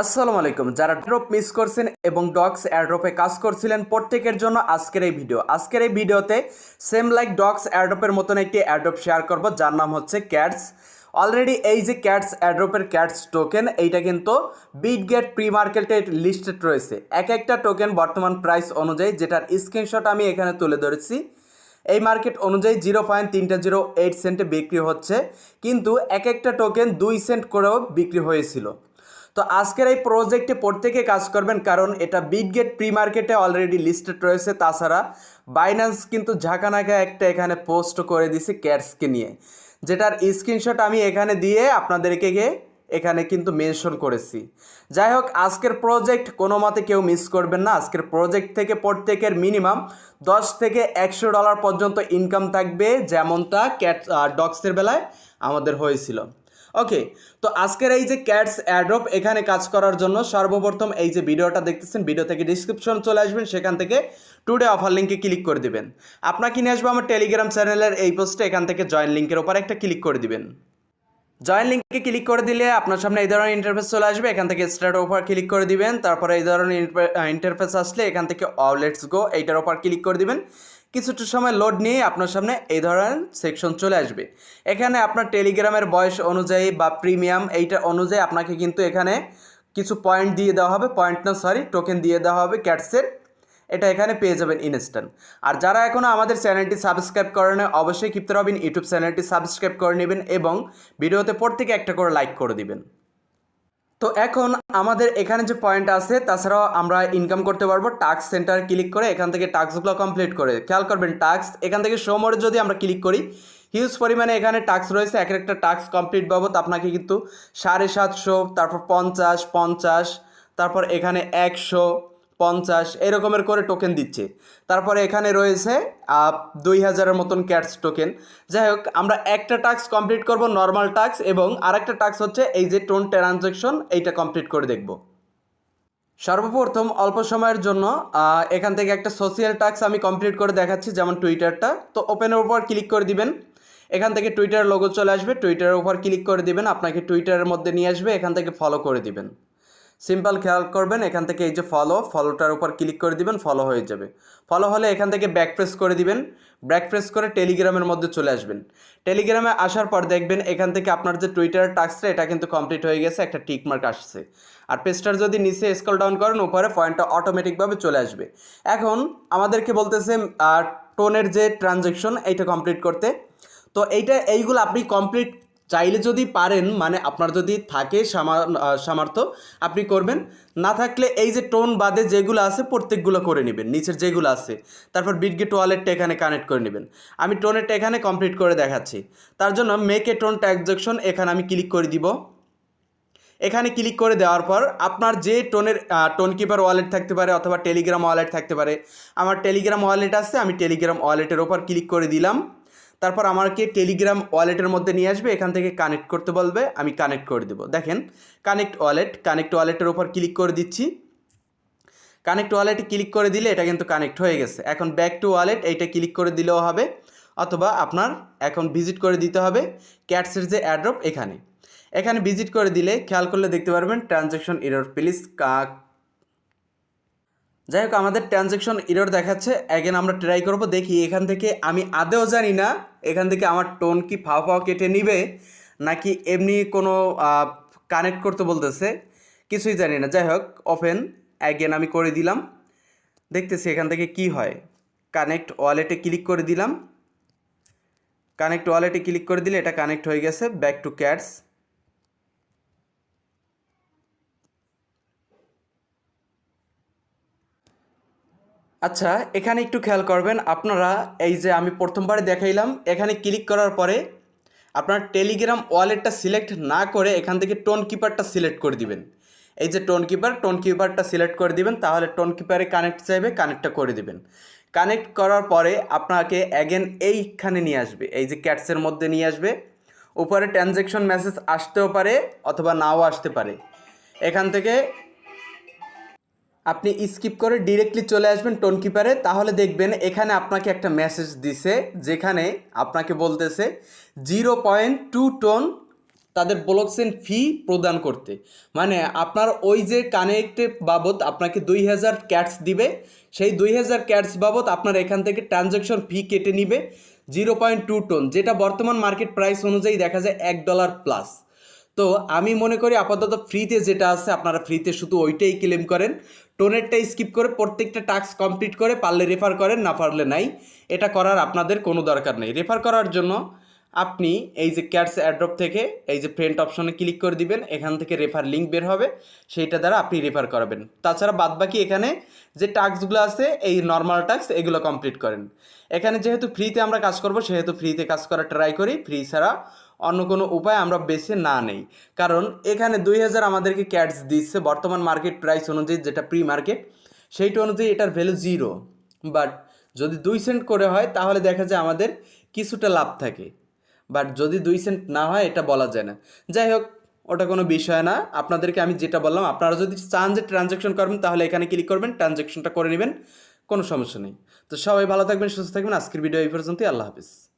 আসসালামু আলাইকুম। যারা ড্রপ মিস করছেন এবং ডক্স এয়ারড্রপে কাজ করছিলেন প্রত্যেকের জন্য আজকের এই ভিডিও। আজকের এই ভিডিওতে সেম লাইক ডক্স এয়ারড্রপের মতন একটি এয়ারড্রপ শেয়ার করব, যার নাম হচ্ছে ক্যাটস। অলরেডি এই যে ক্যাটস এয়ারড্রপের ক্যাটস টোকেন, এইটা কিন্তু বিটগেট প্রি মার্কেটে লিস্টেড রয়েছে। এক একটা টোকেন বর্তমান প্রাইস অনুযায়ী, যেটার স্ক্রিনশট আমি এখানে তুলে ধরেছি, এই মার্কেট অনুযায়ী 0.308 সেন্টে বিক্রি হচ্ছে, কিন্তু এক একটা টোকেন 2 সেন্ট করেও বিক্রি হয়েছিল। তো আজকের এই প্রজেক্টে প্রত্যেকে কাজ করবেন, কারণ এটা বিটগেট প্রি মার্কেটে অলরেডি লিস্টেড রয়েছে। তাছাড়া বাইন্যান্স কিন্তু ঝাঁকানাকা একটা এখানে পোস্ট করে দিছে ক্যাটসকে নিয়ে, যেটার স্ক্রিনশট আমি এখানে দিয়ে আপনাদেরকে এখানে কিন্তু মেনশন করেছি। যাই হোক, আজকের প্রজেক্ট কোনো মতে কেউ মিস করবেন না। আজকের প্রজেক্ট থেকে প্রত্যেকের মিনিমাম $10 থেকে $100 পর্যন্ত ইনকাম থাকবে, যেমনটা ডক্সের বেলায় আমাদের হয়েছিল। ওকে, তো আজকের এই যে ক্যাটস এয়ারড্রপ, এখানে কাজ করার জন্য সর্বপ্রথম এই যে ভিডিওটা দেখতেছেন, ভিডিও থেকে ডিসক্রিপশন চলে আসবেন, সেখান থেকে টুডে অফার লিঙ্কে ক্লিক করে দিবেন। আপনাকে নিয়ে আসবো আমার টেলিগ্রাম চ্যানেলের এই পোস্টে, এখান থেকে জয়েন লিঙ্কের ওপর একটা ক্লিক করে দিবেন। জয়েন লিঙ্কে ক্লিক করে দিলে আপনার সামনে এই ধরনের ইন্টারফেস চলে আসবে। এখান থেকে স্টার্ট ওপর ক্লিক করে দিবেন। তারপরে এই ধরনের ইন্টারফেস আসলে এখান থেকে লেটস গো এইটার ওপর ক্লিক করে দিবেন। কিছুটা সময় লোড নিয়ে আপনার সামনে এই ধরনের সেকশন চলে আসবে। এখানে আপনার টেলিগ্রামের বয়স অনুযায়ী বা প্রিমিয়াম এইটা অনুযায়ী আপনাকে কিন্তু এখানে কিছু পয়েন্ট দিয়ে দেওয়া হবে, টোকেন দিয়ে দেওয়া হবে ক্যাটসের। এটা এখানে পেয়ে যাবেন ইনস্ট্যান্ট। আর যারা এখনও আমাদের চ্যানেলটি সাবস্ক্রাইব করেন, অবশ্যই কিপ্তে রবিন ইউটিউব চ্যানেলটি সাবস্ক্রাইব করে নেবেন এবং ভিডিওতে প্রত্যেকে একটা করে লাইক করে দিবেন। তো এখন আমাদের এখানে যে পয়েন্ট আছে, তাছাড়াও আমরা ইনকাম করতে পারবো টাস্ক সেন্টার ক্লিক করে। এখান থেকে টাস্কগুলো কমপ্লিট করে, খেয়াল করবেন টাস্ক এখান থেকে শো মোডে যদি আমরা ক্লিক করি, হিউজ পরিমাণে এখানে টাস্ক রয়েছে। এক একটা টাস্ক কমপ্লিট বাবদ আপনাকে কিন্তু 750, তারপর 50, তারপর এখানে 150 এরকমের করে টোকেন দিচ্ছে। তারপরে এখানে রয়েছে 2000-এর মতন ক্যাটস টোকেন। যাই হোক, আমরা একটা টাস্ক কমপ্লিট করব নর্মাল টাস্ক, এবং আরেকটা টাস্ক হচ্ছে এই যে টোন ট্রানজ্যাকশন, এইটা কমপ্লিট করে দেখব। সর্বপ্রথম অল্প সময়ের জন্য এখান থেকে একটা সোশিয়াল টাস্ক আমি কমপ্লিট করে দেখাচ্ছি, যেমন টুইটারটা। তো ওপেনের উপর ক্লিক করে দিবেন। এখান থেকে টুইটার লোগো চলে আসবে, টুইটারের উপর ক্লিক করে দিবেন, আপনাকে টুইটারের মধ্যে নিয়ে আসবে। এখান থেকে ফলো করে দিবেন। সিম্পল, খেয়াল করবেন এখান থেকে এই যে ফলোটার উপর ক্লিক করে দিবেন, ফলো হয়ে যাবে। ফলো হলে এখান থেকে ব্যাক প্রেস করে দিবেন। ব্যাক প্রেস করে টেলিগ্রামের মধ্যে চলে আসবেন। টেলিগ্রামে আসার পর দেখবেন এখান থেকে আপনার যে টুইটার টাস্কটা, এটা কিন্তু কমপ্লিট হয়ে গেছে, একটা টিক মার্ক আসছে। আর পেজটার যদি নিচে স্ক্রল ডাউন করেন, উপরে পয়েন্টটা অটোমেটিকভাবে চলে আসবে। এখন আমাদেরকে বলতেছে টোনের যে ট্রানজ্যাকশন, এইটা কমপ্লিট করতে। তো এইগুলো আপনি কমপ্লিট চাইলে যদি পারেন, মানে আপনার যদি থাকে সামর্থ্য, আপনি করবেন। না থাকলে এই যে টোন বাদে যেগুলো আছে প্রত্যেকগুলো করে নেবেন, নিচের যেগুলো আছে। তারপর বিটগেট ওয়ালেটটা এখানে কানেক্ট করে নেবেন। আমি টোনেরটা এখানে কমপ্লিট করে দেখাচ্ছি। তার জন্য মেক এ টোন ট্রানজ্যাকশন এখানে আমি ক্লিক করে দিব। এখানে ক্লিক করে দেওয়ার পর আপনার যে টোন কিপার ওয়ালেট থাকতে পারে, অথবা টেলিগ্রাম ওয়ালেট থাকতে পারে। আমার টেলিগ্রাম ওয়ালেট আছে, আমি টেলিগ্রাম ওয়ালেটের ওপর ক্লিক করে দিলাম। তারপর আমাকে টেলিগ্রাম ওয়ালেটের মধ্যে নিয়ে আসবে, এখান থেকে কানেক্ট করতে বলবে, আমি কানেক্ট করে দেবো। দেখেন কানেক্ট ওয়ালেটের ওপর ক্লিক করে দিচ্ছি। কানেক্ট ওয়ালেটে ক্লিক করে দিলে এটা কিন্তু কানেক্ট হয়ে গেছে। এখন ব্যাক টু ওয়ালেট এইটা ক্লিক করে দিলেও হবে, অথবা আপনার এখন ভিজিট করে দিতে হবে ক্যাটসের যে এয়ারড্রপ, এখানে ভিজিট করে দিলে খেয়াল করলে দেখতে পারবেন ট্রানজ্যাকশন এরর প্লিজ। যাই হোক, আমাদের ট্রানজ্যাকশন এরর দেখাচ্ছে। অ্যাগেন আমরা ট্রাই করব, দেখি এখান থেকে। আমি আদেও জানি না এখান থেকে আমার টোন কি ফাও কেটে নিবে, নাকি এমনি কোনো কানেক্ট করতে বলতেছে, কিছুই জানি না। যাই হোক, ওপেন অ্যাগেন আমি করে দিলাম, দেখতেছি এখান থেকে কি হয়। কানেক্ট ওয়ালেটে ক্লিক করে দিলাম। কানেক্ট ওয়ালেটে ক্লিক করে দিলে এটা কানেক্ট হয়ে গেছে। Back to cats. আচ্ছা, এখানে একটু খেয়াল করবেন আপনারা, এই যে আমি প্রথমবারে দেখাইলাম, এখানে ক্লিক করার পরে আপনার টেলিগ্রাম ওয়ালেটটা সিলেক্ট না করে এখান থেকে টোন কিপারটা সিলেক্ট করে দিবেন। এই যে টোন কিপারটা সিলেক্ট করে দিবেন, তাহলে টোন কিপারে কানেক্ট চাইবে, কানেক্টটা করে দিবেন। কানেক্ট করার পরে আপনাকে অ্যাগেন এইখানে নিয়ে আসবে, এই যে ক্যাটসের মধ্যে নিয়ে আসবে। উপরে ট্রানজ্যাকশন মেসেজ আসতেও পারে, অথবা নাও আসতে পারে। এখান থেকে আপনি স্কিপ করে ডিরেক্টলি চলে আসবেন টোন কিপারে। তাহলে দেখবেন এখানে আপনাকে একটা মেসেজ দিছে, যেখানে আপনাকে বলতেছে 0.2 টোন তাদের ব্লকচেন ফি প্রদান করতে। মানে আপনার ওই যে কানেক্টেড বাবদ আপনাকে 2000 ক্যাটস দিবে, সেই 2000 ক্যাটস বাবদ আপনার এখান থেকে ট্রানজ্যাকশন ফি কেটে নিবে 0.2 টন, যেটা বর্তমান মার্কেট প্রাইস অনুযায়ী দেখা যায় $1 প্লাস। তো আমি মনে করি আপাতত ফ্রিতে যেটা আছে আপনারা ফ্রিতে শুধু ওইটাই ক্লেম করেন, টোনেরটা স্কিপ করে প্রত্যেকটা টাস্ক কমপ্লিট করে পারলে রেফার করেন, না পারলে নাই। এটা করার আপনাদের কোনো দরকার নেই। রেফার করার জন্য আপনি এই যে ক্যাটস অ্যাড্রপ থেকে এই যে ফ্রেন্ড অপশনে ক্লিক করে দিবেন, এখান থেকে রেফার লিঙ্ক বের হবে, সেইটা দ্বারা আপনি রেফার করাবেন। তাছাড়া বাদবাকি এখানে যে টাস্কগুলো আছে এই নর্মাল টাস্ক এগুলো কমপ্লিট করেন। এখানে যেহেতু ফ্রিতে আমরা কাজ করব সেহেতু ফ্রিতে কাজ করা ট্রাই করি, ফ্রি ছাড়া অন্য কোনো উপায় আমরা বেছে না নেই। কারণ এখানে 2000 আমাদেরকে ক্যাটস দিচ্ছে বর্তমান মার্কেট প্রাইস অনুযায়ী, যেটা প্রি মার্কেট সেইটা অনুযায়ী এটার ভ্যালু 0। বাট যদি 2 সেন্ট করে হয় তাহলে দেখা যায় আমাদের কিছুটা লাভ থাকে, বাট যদি 2 সেন্ট না হয় এটা বলা যায় না। যাই হোক, ওটা কোনো বিষয় না। আপনাদেরকে আমি যেটা বললাম, আপনারা যদি চান যে ট্রানজ্যাকশন করবেন তাহলে এখানে ক্লিক করবেন, ট্রানজ্যাকশনটা করে নেবেন, কোনো সমস্যা নেই। তো সবাই ভালো থাকবেন, সুস্থ থাকবেন। আজকের ভিডিও এই পর্যন্তই। আল্লাহ হাফিজ।